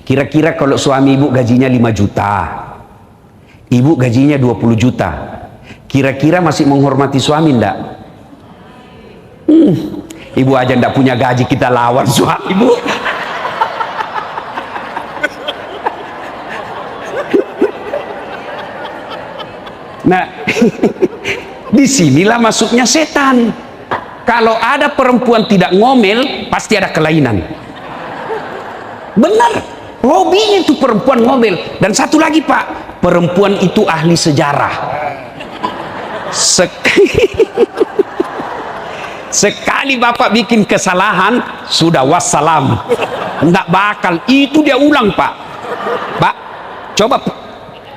Kira-kira kalau suami ibu gajinya 5 juta, ibu gajinya 20 juta, kira-kira masih menghormati suami enggak? Ibu aja enggak punya gaji, kita lawan suami ibu. Nah, disinilah masuknya setan. Kalau ada perempuan tidak ngomel, pasti ada kelainan. Benar, hobinya itu perempuan ngomel. Dan satu lagi pak, perempuan itu ahli sejarah. Sekali bapak bikin kesalahan, sudah wassalam, enggak bakal itu dia ulang pak. Pak, coba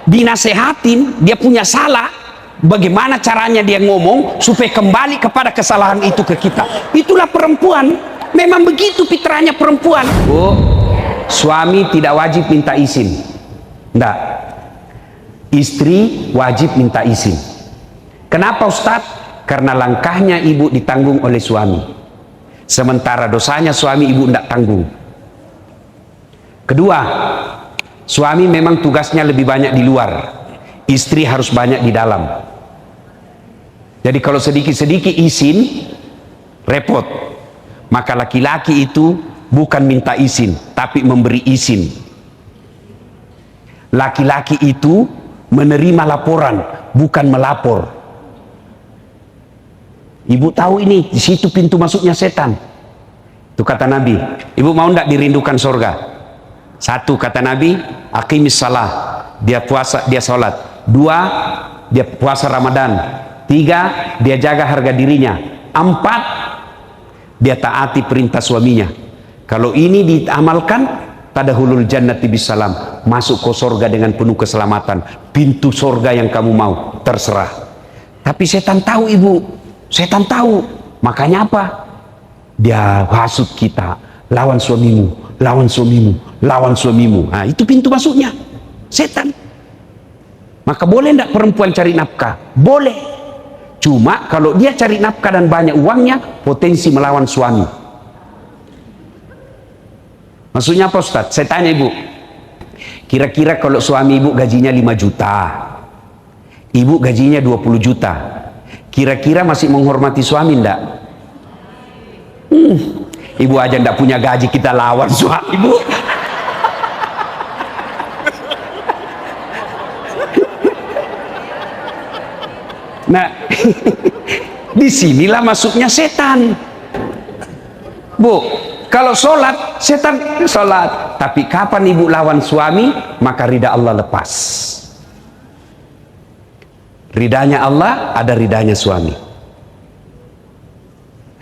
dinasehatin, dia punya salah, bagaimana caranya dia ngomong supaya kembali kepada kesalahan itu ke kita. Itulah perempuan, memang begitu fitrahnya perempuan. Bu, suami tidak wajib minta izin, enggak, istri wajib minta izin. Kenapa Ustadz? Karena langkahnya ibu ditanggung oleh suami, sementara dosanya suami ibu tidak tanggung. Kedua, suami memang tugasnya lebih banyak di luar, istri harus banyak di dalam. Jadi kalau sedikit-sedikit izin repot, maka laki-laki itu bukan minta izin tapi memberi izin. Laki-laki itu menerima laporan, bukan melapor. Ibu tahu ini, di situ pintu masuknya setan. Itu kata Nabi. Ibu mau ndak dirindukan surga? Satu, kata Nabi, aqimis salah, dia puasa, dia sholat. Dua, dia puasa Ramadan. Tiga, dia jaga harga dirinya. Empat, dia taati perintah suaminya. Kalau ini diamalkan, tadkhulul jannati bisalam, masuk ke surga dengan penuh keselamatan. Pintu surga yang kamu mau, terserah. Tapi setan tahu ibu, setan tahu, makanya apa? Dia hasut kita, lawan suamimu, lawan suamimu, lawan suamimu. Nah, itu pintu masuknya setan. Maka boleh enggak perempuan cari nafkah? Boleh. Cuma kalau dia cari nafkah dan banyak uangnya, potensi melawan suami. Maksudnya apa Ustaz? Saya tanya ibu, kira-kira kalau suami ibu gajinya 5 juta, ibu gajinya 20 juta, kira-kira masih menghormati suami enggak? Ibu aja enggak punya gaji, kita lawan suami ibu. Nah, disinilah masuknya setan. Bu, kalau sholat, setan sholat. Tapi kapan ibu lawan suami, maka ridha Allah lepas. Ridanya Allah, ada ridanya suami.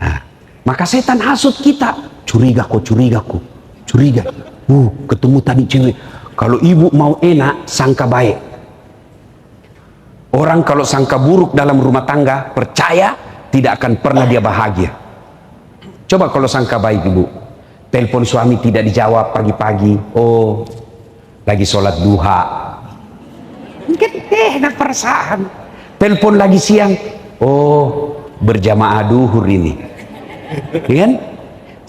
Nah, maka setan hasut kita. Curiga kok, curiga kok, curiga. Ketemu tadi cewek. Kalau ibu mau enak, sangka baik. Orang kalau sangka buruk dalam rumah tangga, percaya tidak akan pernah dia bahagia. Coba kalau sangka baik ibu, telepon suami tidak dijawab pagi-pagi, oh lagi sholat duha, mungkin enak perasaan. Telepon lagi siang, oh berjamaah duhur ini, kan?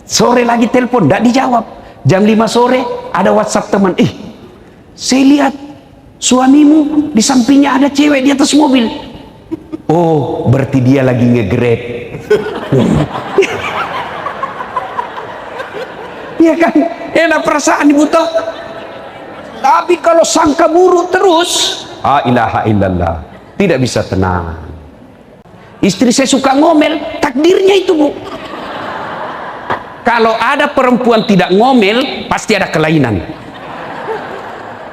Sore lagi telepon, tidak dijawab. Jam 5 sore ada WhatsApp teman, saya lihat suamimu di sampingnya ada cewek di atas mobil. Oh, berarti dia lagi nge-grab. Iya kan? Enak perasaan ibu toh. Tapi kalau sangka buruk terus, ilaha illallah, tidak bisa tenang. Istri saya suka ngomel, takdirnya itu bu. Kalau ada perempuan tidak ngomel, pasti ada kelainan.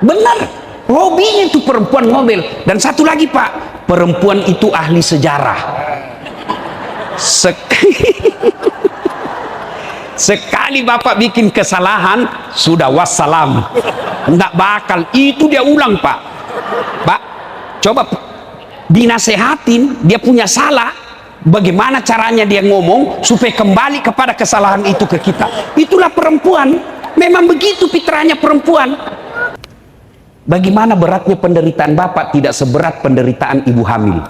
Benar, hobinya itu perempuan ngomel. Dan satu lagi pak, perempuan itu ahli sejarah. Sekali bapak bikin kesalahan, sudah wassalam, enggak bakal itu dia ulang pak. Pak, coba dinasehatin, dia punya salah, bagaimana caranya dia ngomong supaya kembali kepada kesalahan itu ke kita. Itulah perempuan, memang begitu fitrahnya perempuan. Bagaimana beratnya penderitaan bapak tidak seberat penderitaan ibu hamil.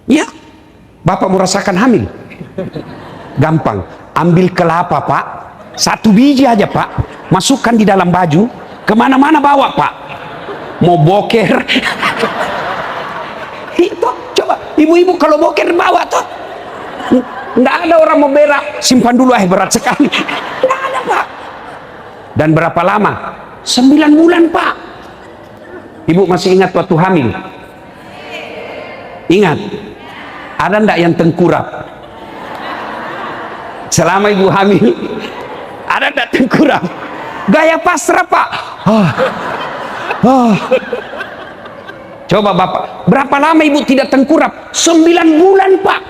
Ya, bapak merasakan hamil. Gampang, ambil kelapa pak, 1 biji aja pak, masukkan di dalam baju, kemana-mana bawa pak, mau boker. Itu coba ibu-ibu kalau boker bawa tuh, nggak ada orang mau berak, simpan dulu berat sekali, nggak ada pak. Dan berapa lama? 9 bulan pak. Ibu masih ingat waktu hamil? Ingat? Ada ndak yang tengkurap? Selama ibu hamil, ada ndak tengkurap? Gaya pasrah pak. Coba bapak, berapa lama ibu tidak tengkurap? 9 bulan pak.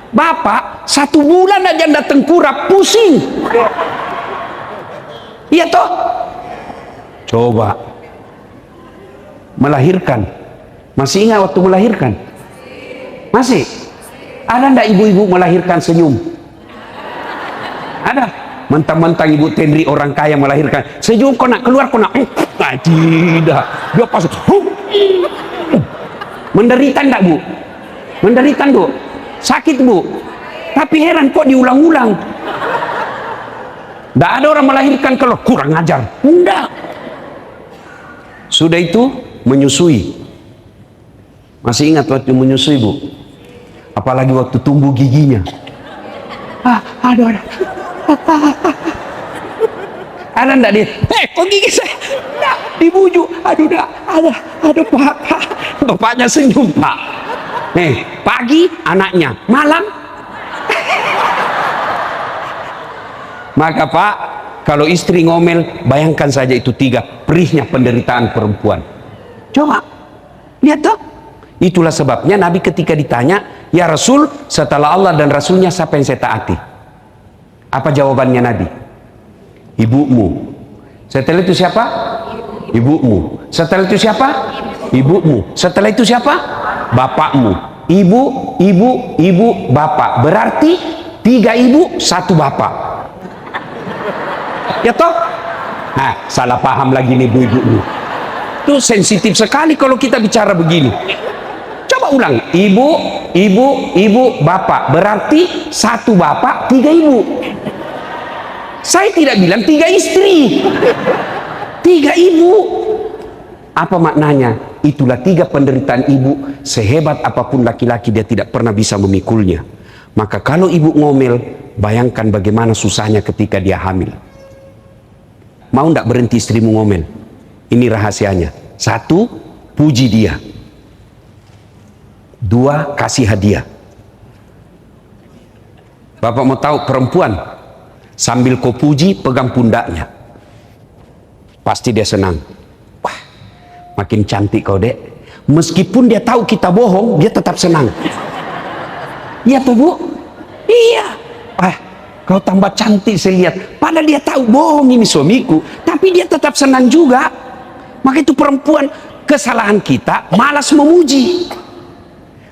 Bapak 1 bulan aja ndak tengkurap, pusing. Iya toh? Coba melahirkan, masih ingat waktu melahirkan? Masih? Ada ndak ibu-ibu melahirkan senyum? Ada? Mentang-mentang ibu Tenri orang kaya melahirkan senyum, kau nak keluar, kau nak tidak, dia pas menderita ndak bu? Menderita bu? Sakit bu? Tapi heran kok diulang-ulang. Ndak ada orang melahirkan kalau kurang ajar, enggak. Sudah itu menyusui, masih ingat waktu menyusui bu? Apalagi waktu tumbuh giginya, aduh, ada ndak dia? Kok gigi saya ndak dibujuk? Aduh dah, aduh pak, bapaknya senyum pak. Pagi anaknya, malam. Maka pak, kalau istri ngomel, bayangkan saja itu 3 perihnya penderitaan perempuan. Coba lihat toh. Itulah sebabnya Nabi ketika ditanya, ya Rasul, setelah Allah dan Rasulnya siapa yang saya taati? Apa jawabannya Nabi? Ibumu. Setelah itu siapa? Ibumu. Setelah itu siapa? Ibumu. Setelah itu siapa? Bapakmu. Ibu, bapak. Berarti 3 ibu, 1 bapak. Ya toh? Nah, salah paham lagi nih ibu-ibu. Itu sensitif sekali kalau kita bicara begini. Coba ulang. Ibu, bapak. Berarti 1 bapak, 3 ibu. Saya tidak bilang 3 istri. 3 ibu. Apa maknanya? Itulah 3 penderitaan ibu. Sehebat apapun laki-laki, dia tidak pernah bisa memikulnya. Maka kalau ibu ngomel, bayangkan bagaimana susahnya ketika dia hamil. Mau ndak berhenti istrimu ngomel? Ini rahasianya. 1, puji dia. 2, kasih hadiah. Bapak mau tahu perempuan, sambil kau puji, pegang pundaknya, pasti dia senang. Wah, makin cantik kau dek. Meskipun dia tahu kita bohong, dia tetap senang. Iya tuh bu? Iya. Kau tambah cantik saya lihat. Padahal dia tahu bohong ini suamiku, tapi dia tetap senang juga. Maka itu perempuan, kesalahan kita malas memuji.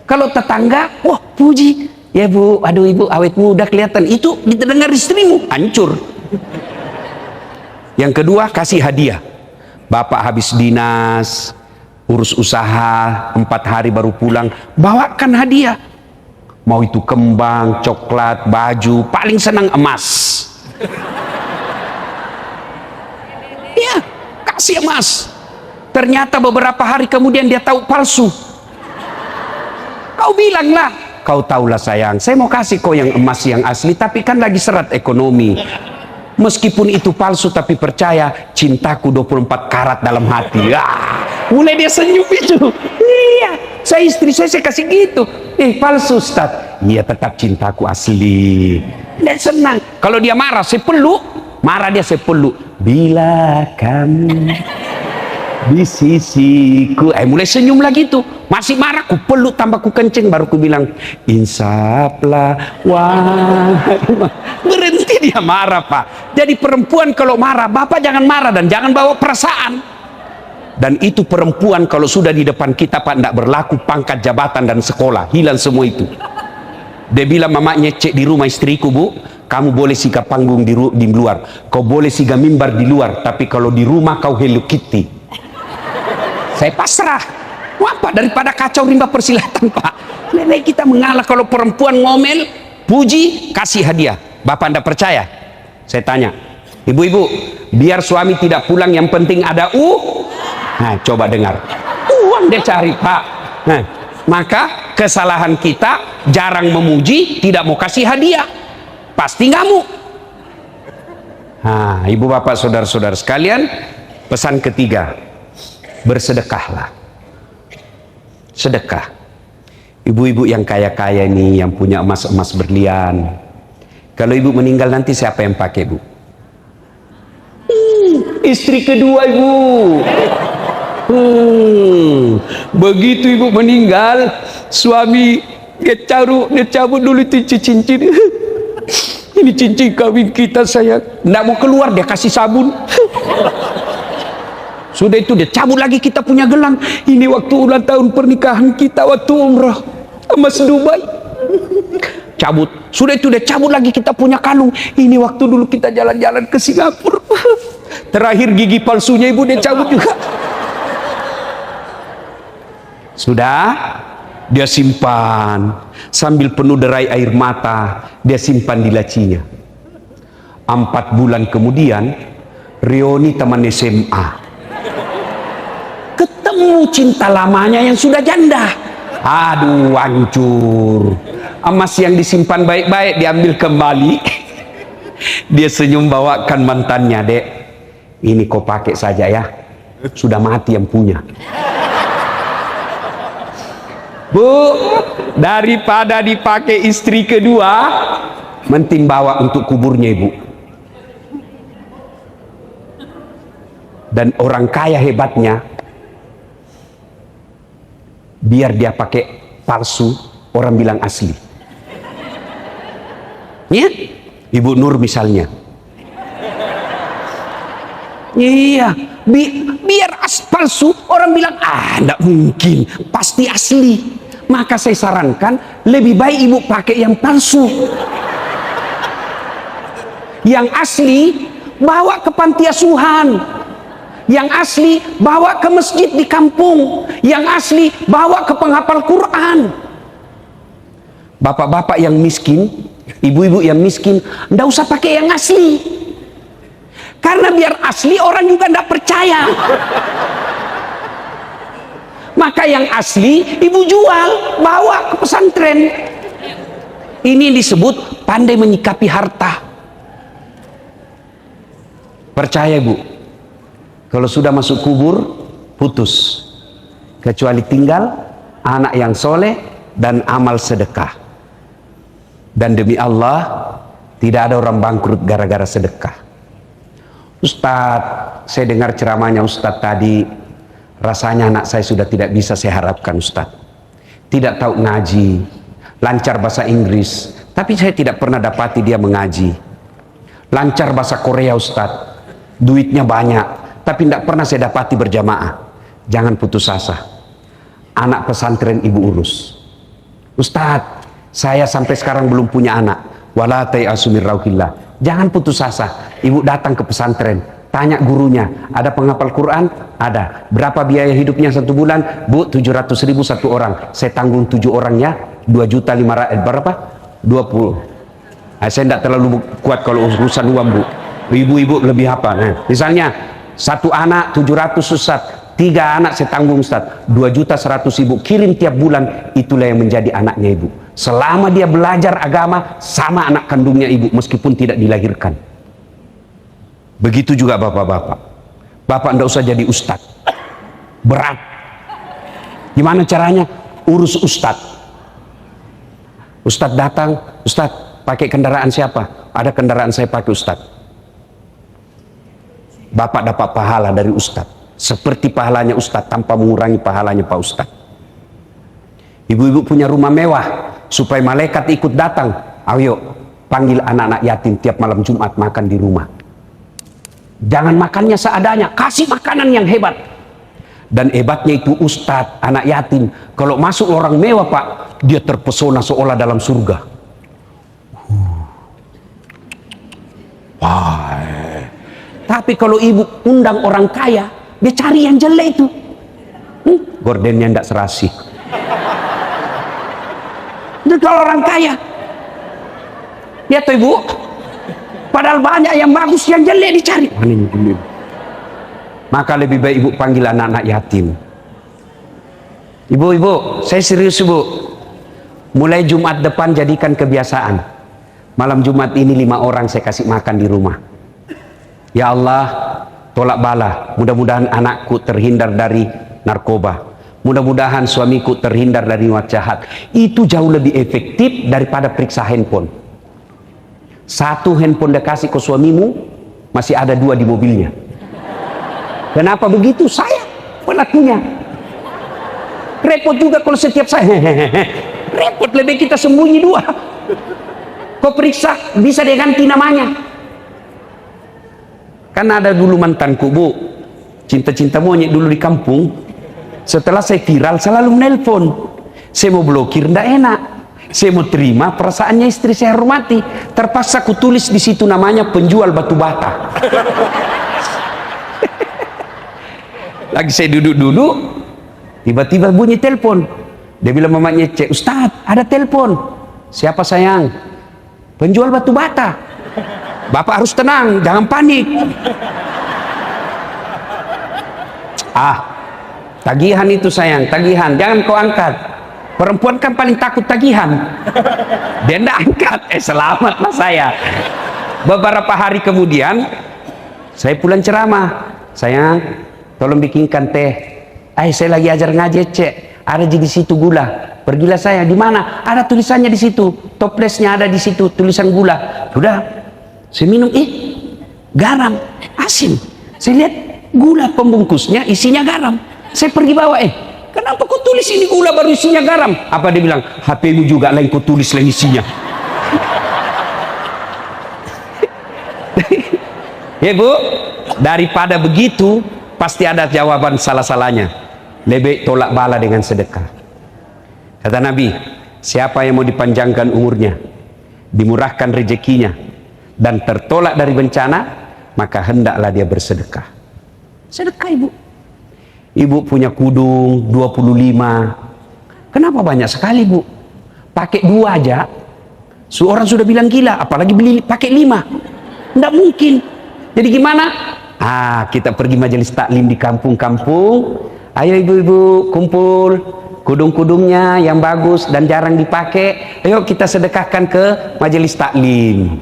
Kalau tetangga, wah puji, ya bu, aduh ibu awet muda kelihatan. Itu didengar istrimu, hancur. Yang kedua, kasih hadiah. Bapak habis dinas, urus usaha, 4 hari baru pulang, bawakan hadiah. Mau itu kembang, coklat, baju, paling senang emas. Ya, kasih emas. Ternyata beberapa hari kemudian dia tahu palsu. Kau bilanglah, kau tahulah sayang, saya mau kasih kau yang emas yang asli, tapi kan lagi seret ekonomi. Meskipun itu palsu, tapi percaya, cintaku 24 karat dalam hati. Mulai dia senyum itu. Iya, saya istri saya kasih gitu. Palsu Ustaz. Iya, tetap cintaku asli. Dia senang. Kalau dia marah, saya peluk. Marah dia, saya peluk. Bila kamu di sisiku, mulai senyum lagi tuh. Masih marah, ku peluk tambah ku kenceng, baru ku bilang insaplah. Wah, berhenti dia marah pak. Jadi perempuan kalau marah, bapak jangan marah dan jangan bawa perasaan. Dan itu perempuan kalau sudah di depan kita pak, tidak berlaku pangkat jabatan dan sekolah, hilang semua itu. Dia bilang mamanya, cek di rumah istriku bu, kamu boleh siga panggung di luar, kau boleh siga mimbar di luar, tapi kalau di rumah kau Hello Kitty. Saya pasrah. Wah pak, daripada kacau rimba persilatan pak, lebih kita mengalah. Kalau perempuan ngomel, puji, kasih hadiah. Bapak anda percaya? Saya tanya, Ibu-ibu, biar suami tidak pulang yang penting ada Nah, coba dengar. Uang dia cari, Pak. Nah, maka kesalahan kita jarang memuji, tidak mau kasih hadiah. Pasti ngamuk. Nah, ibu bapak saudara-saudara sekalian, pesan ketiga, bersedekahlah. Sedekah. Ibu-ibu yang kaya-kaya ini, yang punya emas-emas berlian, kalau ibu meninggal nanti siapa yang pakai, Bu? Istri kedua, Ibu. Begitu ibu meninggal, suami dia cabut dulu itu cincin. Ini cincin kawin kita, sayang. Nggak mau keluar, dia kasih sabun. Sudah itu dia cabut lagi kita punya gelang. Ini waktu ulang tahun pernikahan kita waktu umrah emas Dubai. Cabut. Sudah itu dia cabut lagi kita punya kalung. Ini waktu dulu kita jalan-jalan ke Singapura. Terakhir gigi palsunya ibu dia cabut juga. Sudah, dia simpan sambil penuh derai air mata, dia simpan di lacinya. 4 bulan kemudian, reuni teman SMA, ketemu cinta lamanya yang sudah janda. Aduh, hancur. Emas yang disimpan baik-baik diambil kembali. Dia senyum bawakan mantannya, Dek, ini kau pakai saja ya, sudah mati yang punya. Bu, daripada dipakai istri kedua, mending bawa untuk kuburnya, Ibu. Dan orang kaya hebatnya, biar dia pakai palsu, orang bilang asli. Ya, Ibu Nur misalnya. Iya, biar palsu, orang bilang enggak mungkin, pasti asli. Maka saya sarankan lebih baik ibu pakai yang palsu. Yang asli bawa ke panti asuhan. Yang asli bawa ke masjid di kampung. Yang asli bawa ke penghafal Quran. Bapak-bapak yang miskin, ibu-ibu yang miskin, enggak usah pakai yang asli. Karena biar asli orang juga enggak percaya. Maka yang asli ibu jual, bawa ke pesantren. Ini disebut pandai menyikapi harta. Percaya, Bu, kalau sudah masuk kubur putus, kecuali tinggal anak yang soleh dan amal sedekah. Dan demi Allah, tidak ada orang bangkrut gara-gara sedekah. Ustadz, saya dengar ceramahnya Ustadz tadi, rasanya anak saya sudah tidak bisa saya harapkan, Ustadz. Tidak tahu ngaji, lancar bahasa Inggris, tapi saya tidak pernah dapati dia mengaji. Lancar bahasa Korea, Ustadz, duitnya banyak, tapi tidak pernah saya dapati berjamaah. Jangan putus asa. Anak pesantren ibu urus. Ustadz, saya sampai sekarang belum punya anak. Wala ta'asu min rauhillah. Jangan putus asa. Ibu datang ke pesantren, tanya gurunya, ada penghafal Quran? Ada. Berapa biaya hidupnya 1 bulan? Bu, 700.000 1 orang. Saya tanggung 7 orangnya, 2.500.000, berapa? 20. Nah, saya tidak terlalu kuat kalau urusan uang, Bu. Ibu-ibu lebih apa? Nah, misalnya 1 anak 700, Ustaz. 3 anak saya tanggung, Ustaz. 2.100.000 kirim tiap bulan. Itulah yang menjadi anaknya ibu. Selama dia belajar agama, sama anak kandungnya ibu, meskipun tidak dilahirkan. Begitu juga bapak-bapak. Bapak ndak usah jadi ustadz. Berat. Gimana caranya? Urus ustadz. Ustadz datang, Ustadz pakai kendaraan siapa? Ada kendaraan saya pakai, Ustadz. Bapak dapat pahala dari ustadz, seperti pahalanya ustadz tanpa mengurangi pahalanya Pak Ustadz. Ibu-ibu punya rumah mewah, supaya malaikat ikut datang. Ayo, panggil anak-anak yatim tiap malam Jumat makan di rumah. Jangan makannya seadanya, kasih makanan yang hebat. Dan hebatnya itu ustadz, anak yatim, kalau masuk orang mewah, Pak, dia terpesona seolah dalam surga. Wah. Tapi kalau ibu undang orang kaya, dia cari yang jelek itu. Gordennya ndak serasi. Itu kalau orang kaya. Lihat tuh ibu, pada Padahal banyak yang bagus, yang jelek dicari. Maka lebih baik ibu panggil anak-anak yatim. Ibu-ibu, saya serius ibu. Mulai Jumat depan jadikan kebiasaan. Malam Jumat ini 5 orang saya kasih makan di rumah. Ya Allah, tolak bala. Mudah-mudahan anakku terhindar dari narkoba. Mudah-mudahan suamiku terhindar dari niat jahat. Itu jauh lebih efektif daripada periksa handphone. 1 handphone dia kasih ke suamimu, masih ada 2 di mobilnya. Kenapa begitu? Saya pelakunya. Repot juga kalau setiap saya. Repot, lebih kita sembunyi 2. Kau periksa, bisa dia ganti namanya. Kan ada dulu mantanku bu, cinta-cinta monyet dulu di kampung. Setelah saya viral selalu menelpon. Saya mau blokir, ndak enak. Saya mau terima perasaannya istri saya hormati. Terpaksa ku tulis di situ namanya penjual batu bata. Lagi saya duduk-duduk, tiba-tiba bunyi telepon. Dia bilang mamanya, cek Ustadz ada telepon. Siapa sayang? Penjual batu bata. Bapak harus tenang, jangan panik. Tagihan itu sayang, tagihan, jangan kau angkat. Perempuan kan paling takut tagihan. Dia tidak angkat, selamatlah saya. Beberapa hari kemudian saya pulang ceramah. Sayang, tolong bikinkan teh. Saya lagi ajar ngaji, cek. Ada di situ gula. Pergilah saya, di mana? Ada tulisannya di situ. Toplesnya ada di situ, tulisan gula. Sudah, saya minum, garam, asin. Saya lihat gula pembungkusnya isinya garam. Saya pergi bawa, kenapa kau tulis ini gula baru isinya garam? Apa dia bilang? HP-mu juga lain kau tulis lain isinya. Ya bu, daripada begitu pasti ada jawaban salah-salahnya. Lebih tolak bala dengan sedekah. Kata Nabi, siapa yang mau dipanjangkan umurnya, dimurahkan rezekinya, dan tertolak dari bencana, maka hendaklah dia bersedekah. Sedekah ibu. Ibu punya kudung 25. Kenapa banyak sekali bu? Pakai 2 aja, seorang sudah bilang gila, apalagi beli pakai 5. Tidak mungkin. Jadi gimana? Kita pergi majelis taklim di kampung-kampung. Ayo ibu-ibu kumpul kudung-kudungnya yang bagus dan jarang dipakai. Ayo kita sedekahkan ke majelis taklim.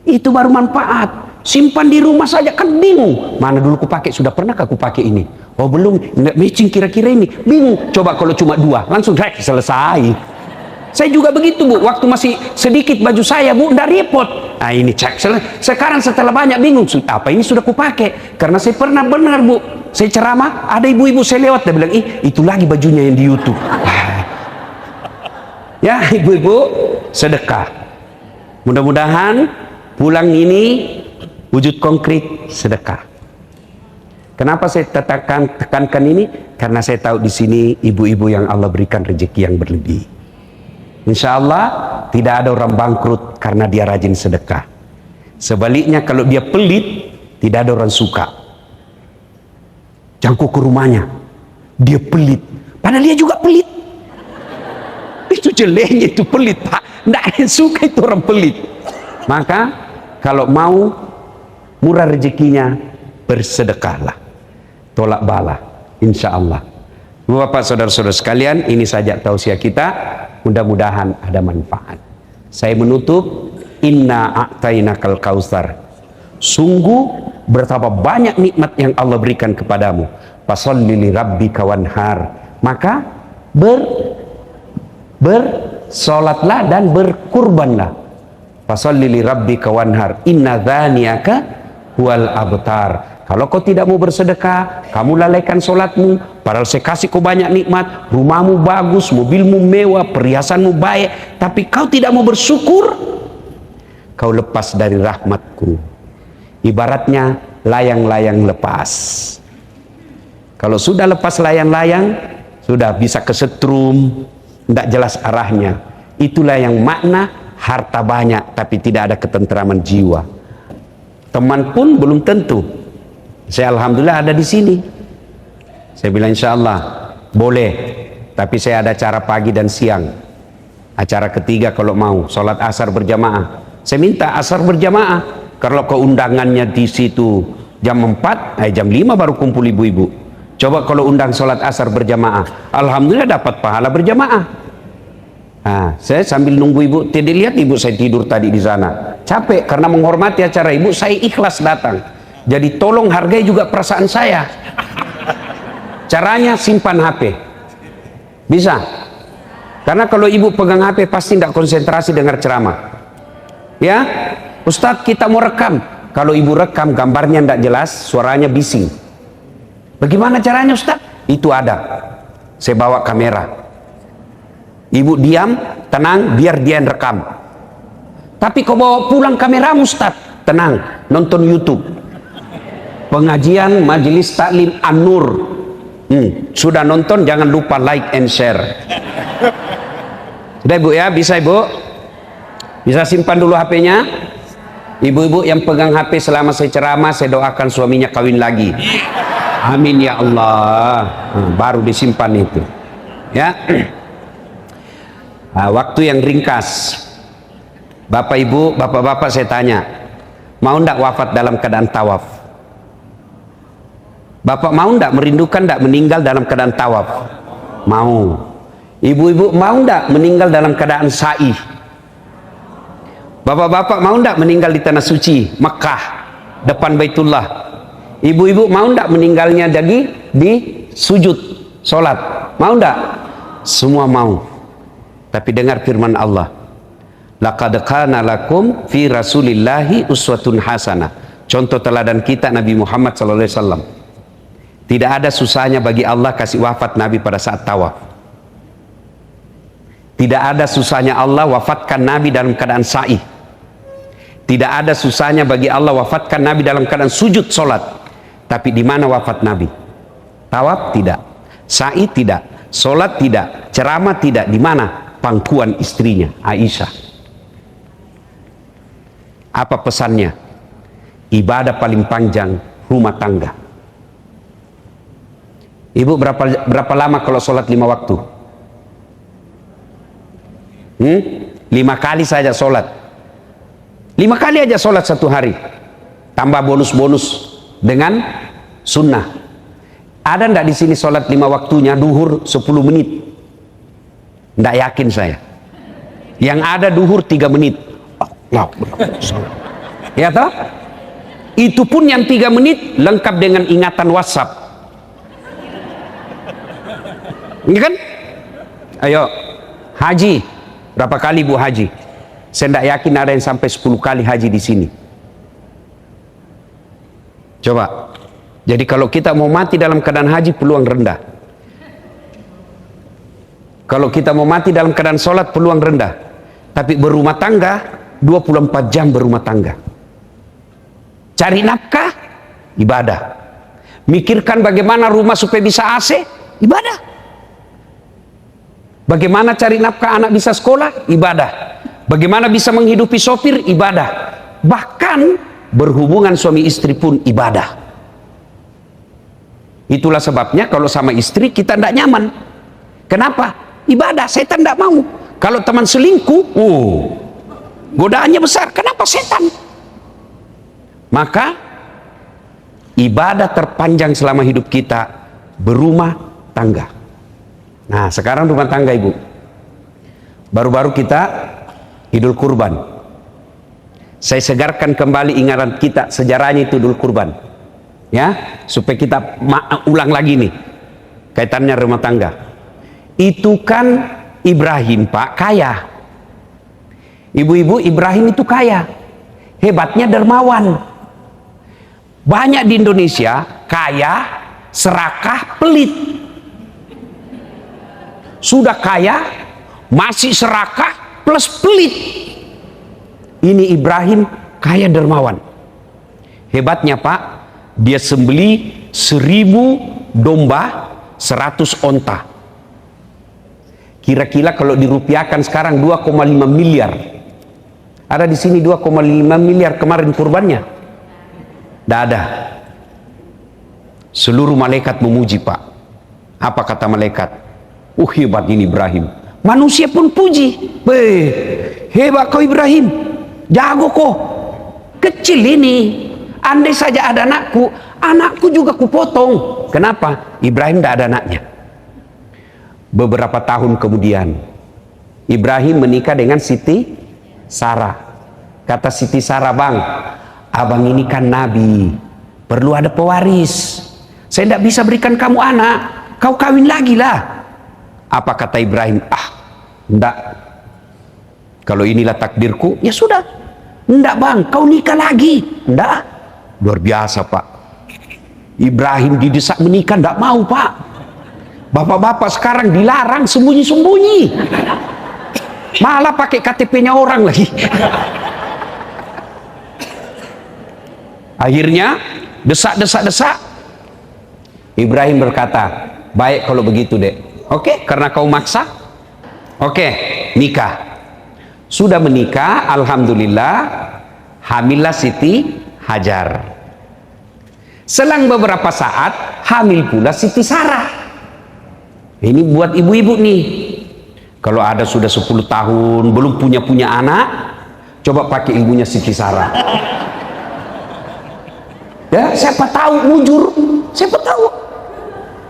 Itu baru manfaat. Simpan di rumah saja kan bingung. Mana dulu kupakai, sudah pernahkah kupakai ini? Oh belum, matching kira-kira ini. Bingung. Coba kalau cuma 2, langsung selesai. Saya juga begitu bu, waktu masih sedikit baju saya bu, ndak repot. Ini cek. Sekarang setelah banyak bingung, apa ini sudah kupakai? Karena saya pernah benar bu, saya ceramah, ada ibu-ibu saya lewat, dia bilang, itu lagi bajunya yang di YouTube. Ya ibu-ibu, sedekah. Mudah-mudahan pulang ini wujud konkret sedekah. Kenapa saya tekankan ini? Karena saya tahu di sini ibu-ibu yang Allah berikan rezeki yang berlebih. Insya Allah tidak ada orang bangkrut karena dia rajin sedekah. Sebaliknya kalau dia pelit, tidak ada orang suka. Jangkau ke rumahnya, dia pelit, padahal dia juga pelit. Itu jeleknya, itu pelit pak. Tidak ada yang suka itu orang pelit. Maka kalau mau murah rezekinya, bersedekahlah, tolak bala, insya Allah. Bapak saudara-saudara sekalian, ini saja tausiah kita. Mudah-mudahan ada manfaat. Saya menutup, inna a'tainakal kautsar. Sungguh betapa banyak nikmat yang Allah berikan kepadamu. Fasholli li rabbika wanhar. Maka bersolatlah dan berkurbanlah. Fasholli li rabbika wanhar. Inna dzaniyaka huwal abtar. Kalau kau tidak mau bersedekah, kamu lalaikan sholatmu. Padahal saya kasih kau banyak nikmat, rumahmu bagus, mobilmu mewah, perhiasanmu baik, tapi kau tidak mau bersyukur, kau lepas dari rahmatku. Ibaratnya layang-layang lepas. Kalau sudah lepas layang-layang, sudah bisa kesetrum, tidak jelas arahnya. Itulah yang makna harta banyak, tapi tidak ada ketentraman jiwa. Teman pun belum tentu. Saya alhamdulillah ada di sini. Saya bilang insya Allah boleh, tapi saya ada acara pagi dan siang. Acara ketiga kalau mau sholat asar berjamaah. Saya minta asar berjamaah. Kalau keundangannya di situ jam 4, jam 5 baru kumpul ibu-ibu. Coba kalau undang sholat asar berjamaah, alhamdulillah dapat pahala berjamaah. Nah, saya sambil nunggu ibu, tidak lihat ibu saya tidur tadi di sana. Capek karena menghormati acara ibu, saya ikhlas datang. Jadi tolong hargai juga perasaan saya. Caranya simpan HP. Bisa? Karena kalau ibu pegang HP pasti tidak konsentrasi dengar ceramah. Ya, Ustadz kita mau rekam. Kalau ibu rekam gambarnya tidak jelas, suaranya bising. Bagaimana caranya Ustadz? Itu ada. Saya bawa kamera. Ibu diam, tenang, biar dia yang rekam. Tapi kau bawa pulang kamera Ustadz, tenang, nonton YouTube. Pengajian Majelis Taklim An-Nur. Sudah nonton, jangan lupa like and share. Sudah ibu ya, bisa ibu? Bisa simpan dulu HP-nya. Ibu-ibu yang pegang HP selama saya ceramah, saya doakan suaminya kawin lagi. Amin ya Allah. Baru disimpan itu. Ya. Waktu yang ringkas. Bapak Ibu, bapak-bapak saya tanya, mau ndak wafat dalam keadaan tawaf? Bapak mau ndak merindukan ndak meninggal dalam keadaan tawaf? Mau. Ibu-ibu mau ndak meninggal dalam keadaan sa'i? Bapak-bapak mau ndak meninggal di tanah suci Mekah depan Baitullah? Ibu-ibu mau ndak meninggalnya jadi di sujud sholat? Mau ndak? Semua mau. Tapi dengar firman Allah, laqad kana lakum fi rasulillahi uswatun hasanah. Contoh teladan kita Nabi Muhammad SAW. Tidak ada susahnya bagi Allah kasih wafat Nabi pada saat tawaf. Tidak ada susahnya Allah wafatkan Nabi dalam keadaan sa'i. Tidak ada susahnya bagi Allah wafatkan Nabi dalam keadaan sujud sholat. Tapi di mana wafat Nabi? Tawaf tidak, sa'i tidak, sholat tidak, ceramah tidak. Di mana? Pangkuan istrinya Aisyah. Apa pesannya? Ibadah paling panjang rumah tangga. Ibu berapa lama kalau sholat 5 waktu? 5 kali saja sholat. 5 kali aja sholat satu hari, tambah bonus-bonus dengan sunnah. Ada ndak di sini sholat 5 waktunya duhur 10 menit? Ndak yakin saya. Yang ada duhur 3 menit. Ya toh? Itu pun yang 3 menit lengkap dengan ingatan WhatsApp. Ini kan? Ayo, haji berapa kali Bu haji? Saya tidak yakin ada yang sampai 10 kali haji di sini. Coba. Jadi kalau kita mau mati dalam keadaan haji, peluang rendah. Kalau kita mau mati dalam keadaan sholat, peluang rendah. Tapi berumah tangga, 24 jam berumah tangga. Cari nafkah, ibadah. Mikirkan bagaimana rumah supaya bisa AC, ibadah. Bagaimana cari nafkah anak bisa sekolah, ibadah. Bagaimana bisa menghidupi sopir, ibadah. Bahkan berhubungan suami istri pun ibadah. Itulah sebabnya kalau sama istri kita tidak nyaman. Kenapa? Ibadah, setan tidak mau. Kalau teman selingkuh, godaannya besar. Kenapa? Setan. Maka ibadah terpanjang selama hidup kita berumah tangga. Nah, sekarang rumah tangga ibu. Baru-baru kita Idul Kurban. Saya segarkan kembali ingatan kita, sejarahnya itu Idul Kurban. Ya, supaya kita ulang lagi nih. Kaitannya rumah tangga. Itu kan Ibrahim, Pak, kaya. Ibu-ibu, Ibrahim itu kaya. Hebatnya dermawan. Banyak di Indonesia kaya, serakah, pelit. Sudah kaya, masih serakah, plus pelit. Ini Ibrahim kaya dermawan. Hebatnya Pak, dia sembeli 1000 domba, 100 onta. Kira-kira kalau dirupiahkan sekarang 2,5 miliar. Ada di sini 2,5 miliar kemarin kurbannya? Tidak ada. Seluruh malaikat memuji Pak. Apa kata malaikat? Hebat ini Ibrahim. Manusia pun puji. Hebat kau Ibrahim. Jago kau. Kecil ini. Andai saja ada anakku juga kupotong. Kenapa? Ibrahim tidak ada anaknya. Beberapa tahun kemudian, Ibrahim menikah dengan Siti Sarah. Kata Siti Sarah, bang, abang ini kan nabi, perlu ada pewaris. Saya tidak bisa berikan kamu anak, kau kawin lagi lah. Apa kata Ibrahim? Enggak. Kalau inilah takdirku, ya sudah. Enggak bang, kau nikah lagi. Enggak. Luar biasa pak. Ibrahim didesak menikah, enggak mau pak. Bapak-bapak sekarang dilarang sembunyi-sembunyi. Malah pakai KTP-nya orang lagi. Akhirnya desak. Ibrahim berkata, baik kalau begitu dek. Oke, karena kau maksa. Oke, nikah. Sudah menikah, alhamdulillah, hamillah Siti Hajar. Selang beberapa saat, hamil pula Siti Sarah. Ini buat ibu-ibu nih. Kalau ada sudah 10 tahun, belum punya anak, coba pakai ilmunya Siti Sarah. Ya, siapa tahu mujur, siapa tahu.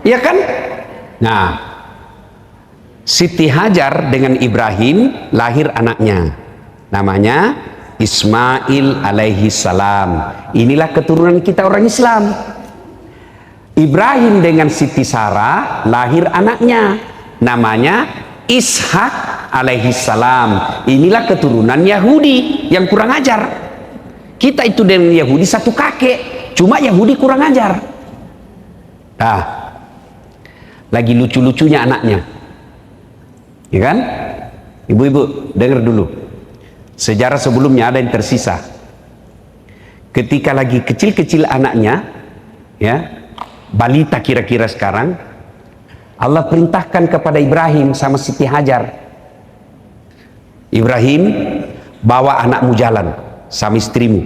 Ya kan? Nah, Siti Hajar dengan Ibrahim lahir anaknya. Namanya Ismail alaihi salam. Inilah keturunan kita orang Islam. Ibrahim dengan Siti Sarah lahir anaknya. Namanya Ishak alaihi salam. Inilah keturunan Yahudi yang kurang ajar. Kita itu dengan Yahudi satu kakek, cuma Yahudi kurang ajar. Nah, lagi lucu-lucunya anaknya. Ya kan? Ibu-ibu, dengar dulu. Sejarah sebelumnya ada yang tersisa. Ketika lagi kecil-kecil anaknya, ya, balita kira-kira sekarang, Allah perintahkan kepada Ibrahim sama Siti Hajar. Ibrahim, bawa anakmu jalan sama istrimu.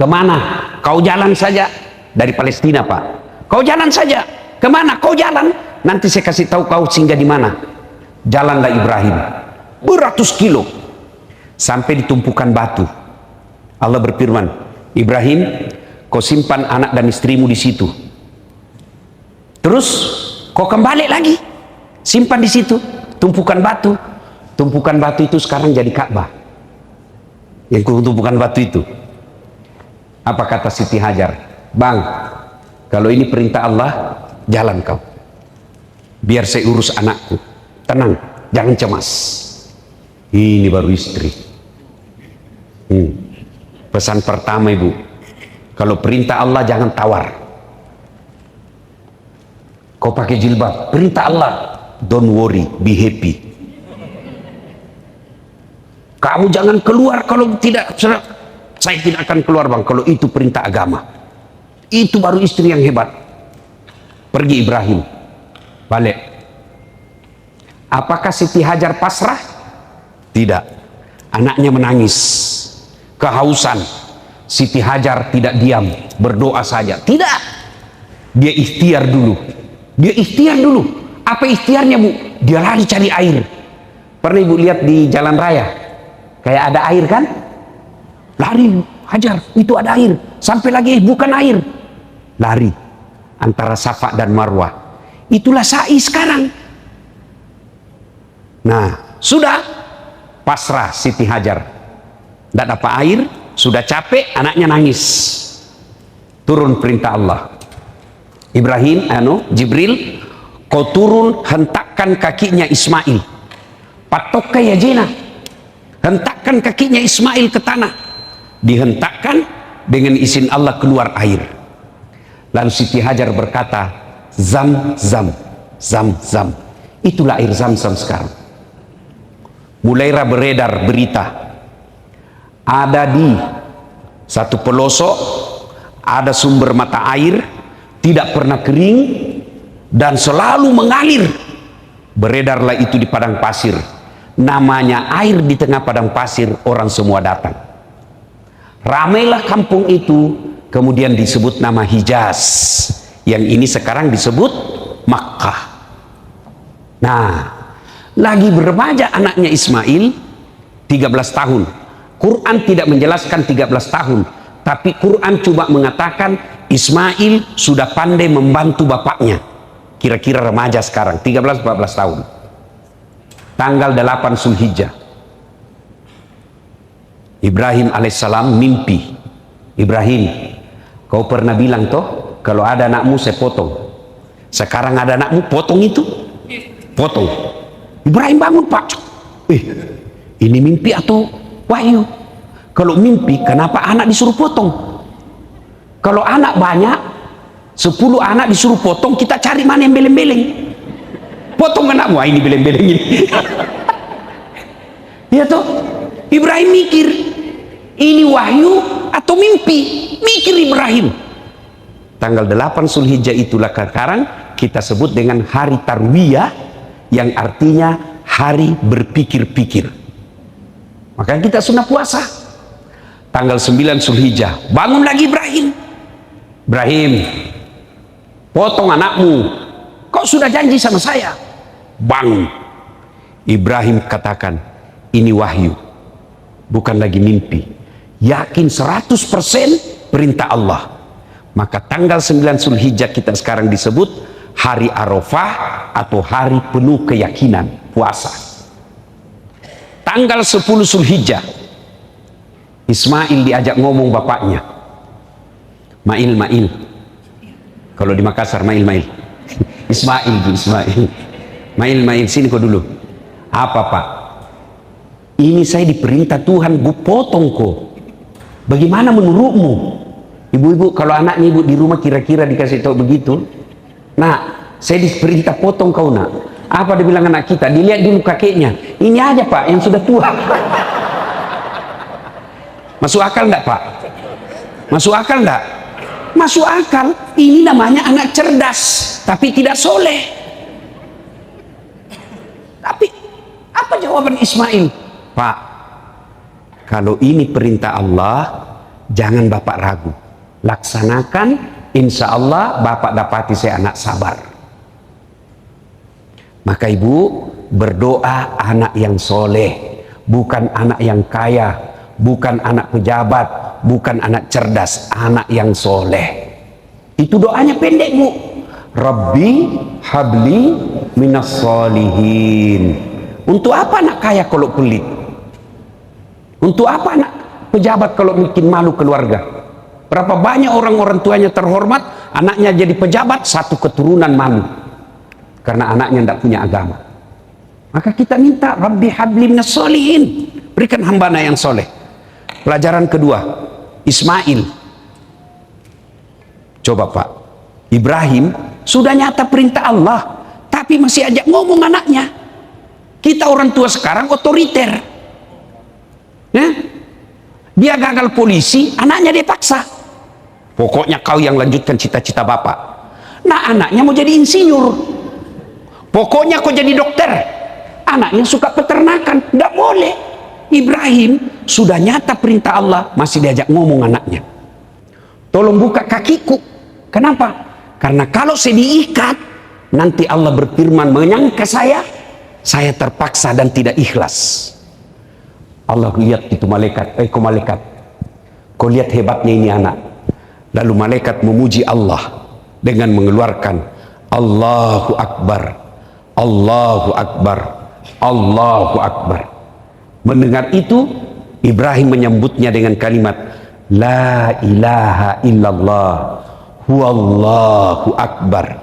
Kemana? Kau jalan saja. Dari Palestina pak. Kau jalan saja. Kemana? Kau jalan. Nanti saya kasih tahu kau singgah di mana. Jalanlah Ibrahim beratus kilo sampai di tumpukan batu. Allah berfirman, Ibrahim, kau simpan anak dan istrimu di situ. Terus kau kembali lagi, simpan di situ, tumpukan batu. Tumpukan batu itu sekarang jadi Ka'bah. Yang tumpukan batu itu. Apa kata Siti Hajar? Bang, kalau ini perintah Allah, jalan kau. Biar saya urus anakku. Tenang, jangan cemas. Ini baru istri. Pesan pertama ibu, kalau perintah Allah jangan tawar. Kau pakai jilbab, perintah Allah, don't worry, be happy. Kamu jangan keluar kalau tidak, saya tidak akan keluar bang, kalau itu perintah agama. Itu baru istri yang hebat. Pergi Ibrahim, balik. Apakah Siti Hajar pasrah? Tidak. Anaknya menangis, kehausan. Siti Hajar tidak diam, berdoa saja. Tidak. Dia ikhtiar dulu. Dia ikhtiar dulu. Apa ikhtiarnya bu? Dia lari cari air. Pernah ibu lihat di jalan raya? Kayak ada air kan? Lari, Hajar, itu ada air. Sampai lagi, bukan air. Lari. Antara Safa dan Marwah. Itulah sa'i sekarang. Nah, sudah pasrah Siti Hajar. Tidak dapat air, sudah capek, anaknya nangis. Turun perintah Allah. Ibrahim, Jibril, kau turun, hentakkan kakinya Ismail. Patok ya jina. Hentakkan kakinya Ismail ke tanah. Dihentakkan, dengan izin Allah keluar air. Lalu Siti Hajar berkata, Zam, zam, zam, zam. Itulah air Zam-Zam sekarang. Mulailah beredar berita, ada di satu pelosok ada sumber mata air, tidak pernah kering dan selalu mengalir. Beredarlah itu di padang pasir, namanya air di tengah padang pasir, orang semua datang. Ramailah kampung itu, kemudian disebut nama Hijaz, yang ini sekarang disebut Makkah. Nah, lagi beremaja anaknya Ismail, 13 tahun. Quran tidak menjelaskan 13 tahun, tapi Quran cuma mengatakan Ismail sudah pandai membantu bapaknya. Kira-kira remaja sekarang, 13-14 tahun. Tanggal 8 Zulhijjah. Ibrahim alaihissalam mimpi. Ibrahim, kau pernah bilang toh, kalau ada anakmu saya potong. Sekarang ada anakmu, potong itu. Potong. Ibrahim bangun, Pak. Ini mimpi atau wahyu? Kalau mimpi, kenapa anak disuruh potong? Kalau anak banyak, 10 anak disuruh potong, kita cari mana yang beleng-beleng. Potong anak, wah ini beleng-beleng ini. Ya toh, Ibrahim mikir, ini wahyu atau mimpi? Mikir Ibrahim. Tanggal 8 Zulhijjah itulah sekarang kita sebut dengan hari Tarwiyah, yang artinya hari berpikir-pikir. Maka kita sunnah puasa. Tanggal 9 Zulhijjah, bangun lagi Ibrahim. Ibrahim, potong anakmu. Kau sudah janji sama saya. Bangun. Ibrahim katakan, ini wahyu, bukan lagi mimpi. Yakin 100% perintah Allah. Maka tanggal 9 Zulhijjah kita sekarang disebut hari Arafah atau hari penuh keyakinan, puasa. Tanggal 10 Zulhijjah, Ismail diajak ngomong bapaknya. Mail. Kalau di Makassar, Mail. Ismail. Mail, sini kau dulu. Apa Pak? Ini saya diperintah Tuhan, gue potong kok. Bagaimana menurutmu? Ibu-ibu, kalau anaknya ibu di rumah kira-kira dikasih tahu begitu. Nah, saya diperintah potong kau nak. Apa dia bilang anak kita? Dilihat dulu kakeknya. Ini aja Pak, yang sudah tua. Masuk akal enggak Pak? Masuk akal enggak? Masuk akal. Ini namanya anak cerdas, tapi tidak soleh. Tapi apa jawaban Ismail? Pak, kalau ini perintah Allah, jangan Bapak ragu. Laksanakan, insya Allah Bapak dapati saya anak sabar. Maka ibu berdoa anak yang soleh, bukan anak yang kaya, bukan anak pejabat, bukan anak cerdas, anak yang soleh. Itu doanya pendek bu. Rabbi habli minas solihin. Untuk apa anak kaya kalau pelit? Untuk apa anak pejabat kalau bikin malu keluarga? Berapa banyak orang tuanya terhormat, anaknya jadi pejabat, satu keturunan malu karena anaknya tidak punya agama. Maka kita minta Rabbi habli minas solihin, berikan hambana yang soleh. Pelajaran kedua, Ismail. Coba Pak, Ibrahim sudah nyata perintah Allah, tapi masih ajak ngomong anaknya. Kita orang tua sekarang otoriter. Ya? Dia gagal polisi, anaknya dia paksa. Pokoknya kau yang lanjutkan cita-cita bapak. Nah anaknya mau jadi insinyur. Pokoknya kau jadi dokter. Anaknya suka peternakan, tidak boleh. Ibrahim sudah nyata perintah Allah, masih diajak ngomong anaknya. Tolong buka kakiku. Kenapa? Karena kalau saya diikat, nanti Allah berfirman menyangka saya terpaksa dan tidak ikhlas. Allah lihat itu malaikat, kau lihat hebatnya ini anak. Lalu malaikat memuji Allah dengan mengeluarkan Allahu Akbar, Allahu Akbar, Allahu Akbar. Mendengar itu, Ibrahim menyambutnya dengan kalimat La ilaha illallah huwallahu akbar.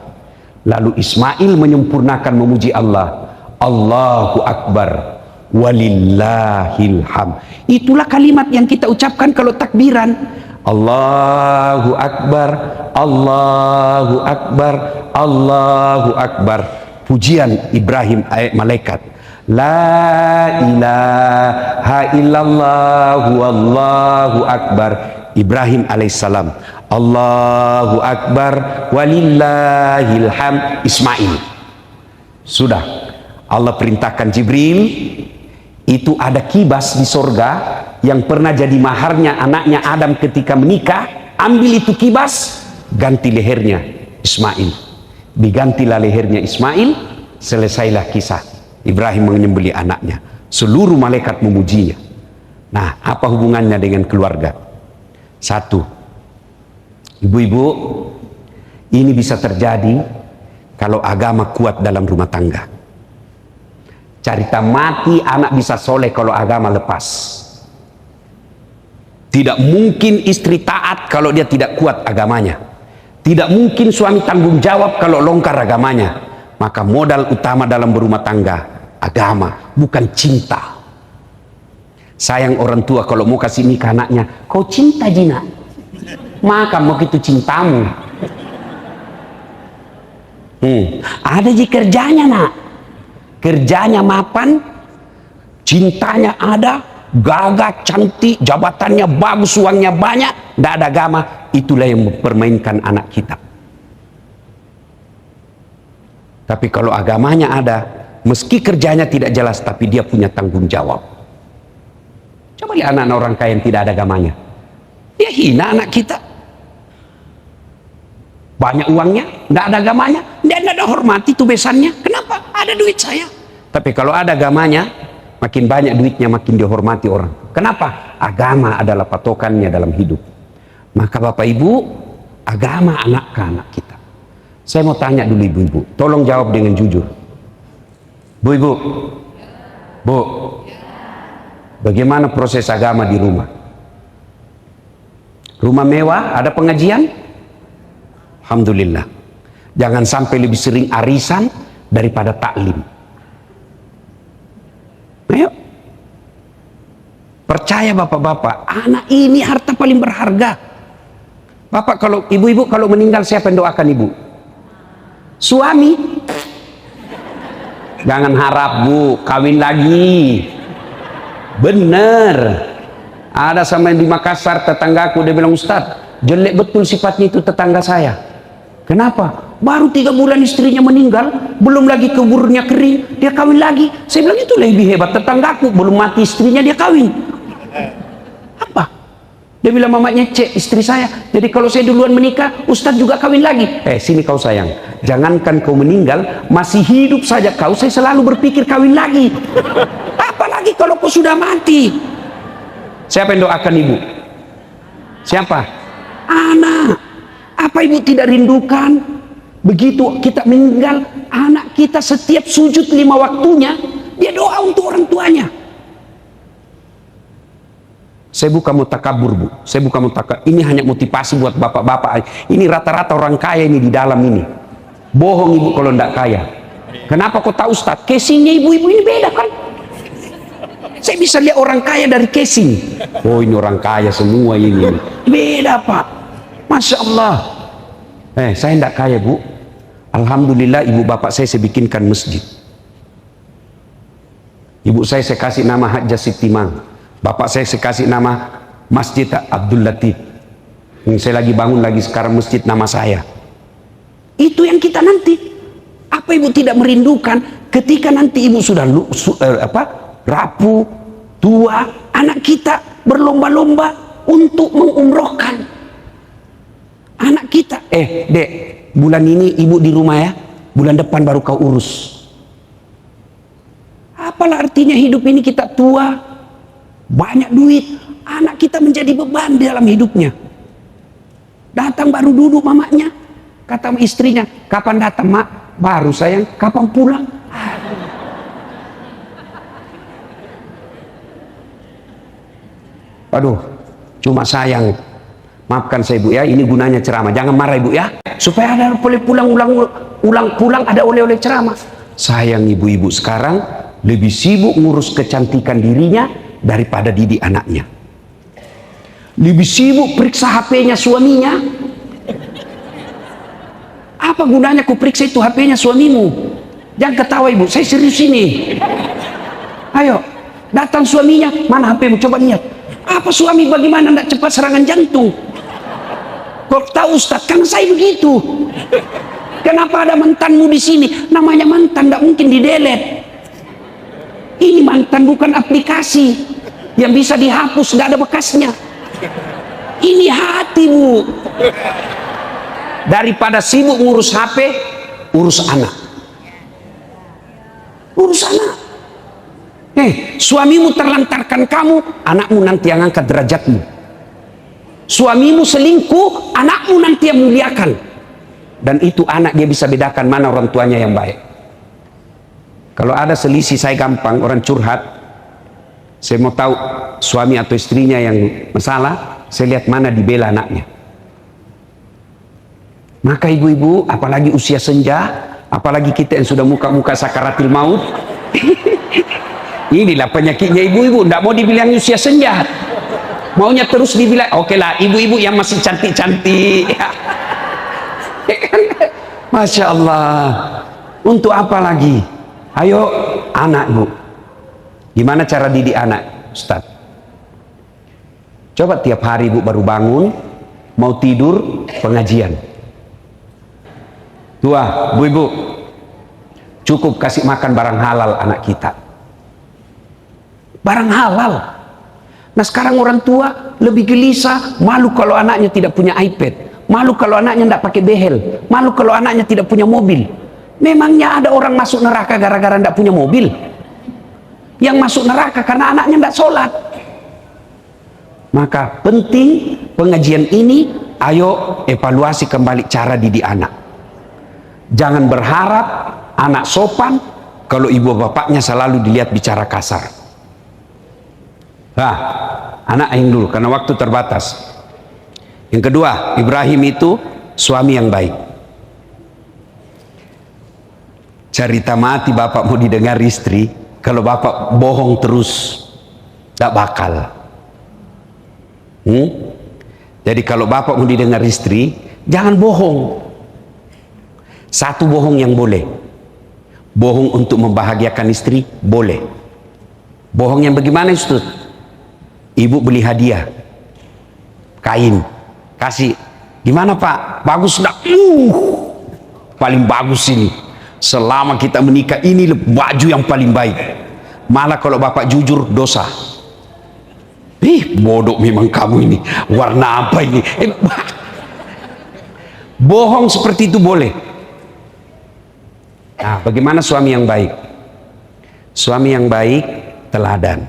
Lalu Ismail menyempurnakan memuji Allah, Allahu Akbar walillahil ham. Itulah kalimat yang kita ucapkan kalau takbiran. Allahu Akbar, Allahu Akbar, Allahu Akbar. Pujian Ibrahim ayat malaikat. La ilaha illallah wallahu akbar. Ibrahim alaihissalam. Allahu Akbar walillahil ham. Ismail. Sudah. Allah perintahkan Jibril. Itu ada kibas di sorga yang pernah jadi maharnya anaknya Adam ketika menikah. Ambil itu kibas, ganti lehernya Ismail. Digantilah lehernya Ismail, selesailah kisah Ibrahim menyembelih anaknya. Seluruh malaikat memujinya. Nah, apa hubungannya dengan keluarga? Satu, ibu-ibu, ini bisa terjadi kalau agama kuat dalam rumah tangga. Cerita mati anak bisa soleh kalau agama lepas. Tidak mungkin istri taat kalau dia tidak kuat agamanya. Tidak mungkin suami tanggung jawab kalau longgar agamanya. Maka modal utama dalam berumah tangga, agama, bukan cinta. Sayang orang tua kalau mau kasih nikah anaknya, kau cinta Jina, maka mau gitu cintamu. Ada ji kerjanya nak, kerjanya mapan, cintanya ada, gagah, cantik, jabatannya bagus, uangnya banyak, tidak ada agama. Itulah yang mempermainkan anak kita. Tapi kalau agamanya ada, meski kerjanya tidak jelas, tapi dia punya tanggung jawab. Coba lihat anak-anak orang kaya yang tidak ada agamanya, dia hina anak kita. Banyak uangnya, tidak ada agamanya, dia tidak ada hormati tuh besannya. Kenapa? Ada duit saya. Tapi kalau ada agamanya, makin banyak duitnya, makin dihormati orang. Kenapa? Agama adalah patokannya dalam hidup. Maka Bapak Ibu, agama anak ke anak kita. Saya mau tanya dulu ibu-ibu, tolong jawab dengan jujur. Bu, Bu, bagaimana proses agama di rumah? Rumah mewah, ada pengajian? Alhamdulillah. Jangan sampai lebih sering arisan daripada taklim. Ayo. Percaya bapak-bapak, anak ini harta paling berharga. Bapak, kalau ibu-ibu kalau meninggal, siapa yang doakan ibu? Suami. Jangan harap Bu, kawin lagi. Bener. Ada sama yang di Makassar, tetanggaku, dia bilang, Ustadz, jelek betul sifatnya itu tetangga saya. Kenapa? Baru 3 bulan istrinya meninggal, belum lagi kuburnya kering, dia kawin lagi. Saya bilang, itu lebih hebat tetanggaku, belum mati istrinya dia kawin. Apa? Dia bilang, mamanya cek istri saya, jadi kalau saya duluan menikah, Ustadz juga kawin lagi. Sini kau sayang, jangankan kau meninggal, masih hidup saja kau, saya selalu berpikir kawin lagi. Apalagi kalau kau sudah mati. Siapa yang doakan ibu? Siapa? Anak. Apa ibu tidak rindukan? Begitu kita meninggal, anak kita setiap sujud 5 waktunya, dia doa untuk orang tuanya. Saya bukan mau takabur Bu, saya bukan mau takabur. Ini hanya motivasi buat bapak-bapak. Ini rata-rata orang kaya ini di dalam ini. Bohong ibu kalau tidak kaya. Kenapa kau tahu Ustaz? Casingnya ibu-ibu ini beda kan? Saya bisa lihat orang kaya dari casing. Oh ini orang kaya semua ini. Beda Pak. Masya Allah. Saya tidak kaya Bu. Alhamdulillah ibu bapak saya bikinkan masjid. Ibu saya kasih nama Hajjah Sitimang. Bapak saya kasih nama Masjid Abdul Latif. Yang saya lagi bangun lagi sekarang masjid nama saya. Itu yang kita nanti. Apa ibu tidak merindukan ketika nanti ibu sudah rapuh, tua, anak kita berlomba-lomba untuk mengumrohkan anak kita. Dek, bulan ini ibu di rumah ya, bulan depan baru kau urus. Apalah artinya hidup ini kita tua, banyak duit, anak kita menjadi beban di dalam hidupnya. Datang baru duduk mamanya, kata istrinya, kapan datang mak? Baru sayang, kapan pulang? Aduh, cuma sayang. Maafkan saya Bu ya, ini gunanya ceramah. Jangan marah Ibu ya, supaya ada boleh pulang ada oleh-oleh ceramah. Sayang ibu-ibu sekarang lebih sibuk ngurus kecantikan dirinya daripada didik anaknya. Lebih sibuk periksa HP-nya suaminya. Apa gunanya ku periksa itu HP-nya suamimu? Jangan ketawa ibu, saya serius ini. Ayo, datang suaminya, mana HP-mu? Coba lihat. Apa suami bagaimana tidak cepat serangan jantung? Kok tahu Ustaz? Karena saya begitu. Kenapa ada mantanmu di sini? Namanya mantan, tidak mungkin di-delete. Ini mantan bukan aplikasi yang bisa dihapus, nggak ada bekasnya. Ini hati Bu. Daripada sibuk ngurus HP, urus anak. Urus anak. Suamimu terlantarkan kamu, anakmu nanti yang angkat derajatmu. Suamimu selingkuh, anakmu nanti yang muliakan. Dan itu anak dia bisa bedakan mana orang tuanya yang baik. Kalau ada selisih saya gampang, orang curhat, saya mau tahu suami atau istrinya yang masalah, saya lihat mana dibela anaknya. Maka ibu-ibu, apalagi usia senja, apalagi kita yang sudah muka-muka sakaratil maut, inilah penyakitnya ibu-ibu, tidak mau dibilang usia senja, maunya terus dibilang, oke lah ibu-ibu yang masih cantik-cantik. Masya Allah, untuk apa lagi? Ayo anak bu, gimana cara didik anak Ustaz? Coba tiap hari bu baru bangun, mau tidur, pengajian. Tua, bu ibu, cukup kasih makan barang halal anak kita. Barang halal. Nah sekarang orang tua lebih gelisah, malu kalau anaknya tidak punya iPad, malu kalau anaknya tidak pakai behel, malu kalau anaknya tidak punya mobil. Memangnya ada orang masuk neraka gara-gara tidak punya mobil? Yang masuk neraka karena anaknya tidak sholat. Maka penting pengajian ini, ayo evaluasi kembali cara didik anak. Jangan berharap anak sopan kalau ibu bapaknya selalu dilihat bicara kasar. Nah, anak yang dulu karena waktu terbatas. Yang kedua, Ibrahim itu suami yang baik. Cerita mati bapak mau didengar istri, kalau bapak bohong terus, tidak bakal. Jadi kalau bapak mau didengar istri, jangan bohong. Satu bohong yang boleh, bohong untuk membahagiakan istri, boleh. Bohong yang bagaimana Ustaz? Ibu beli hadiah, kain, kasih, gimana pak? Bagus enggak? Paling bagus ini. Selama kita menikah ini baju yang paling baik. Malah kalau bapak jujur dosa. Bodoh memang kamu ini. Warna apa ini? Bohong seperti itu boleh. Nah, bagaimana suami yang baik? Suami yang baik teladan.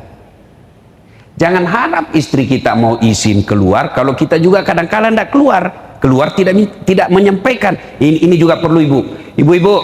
Jangan harap istri kita mau izin keluar kalau kita juga kadang-kadang tidak keluar. Keluar tidak menyampaikan. Ini juga perlu ibu. Ibu-ibu,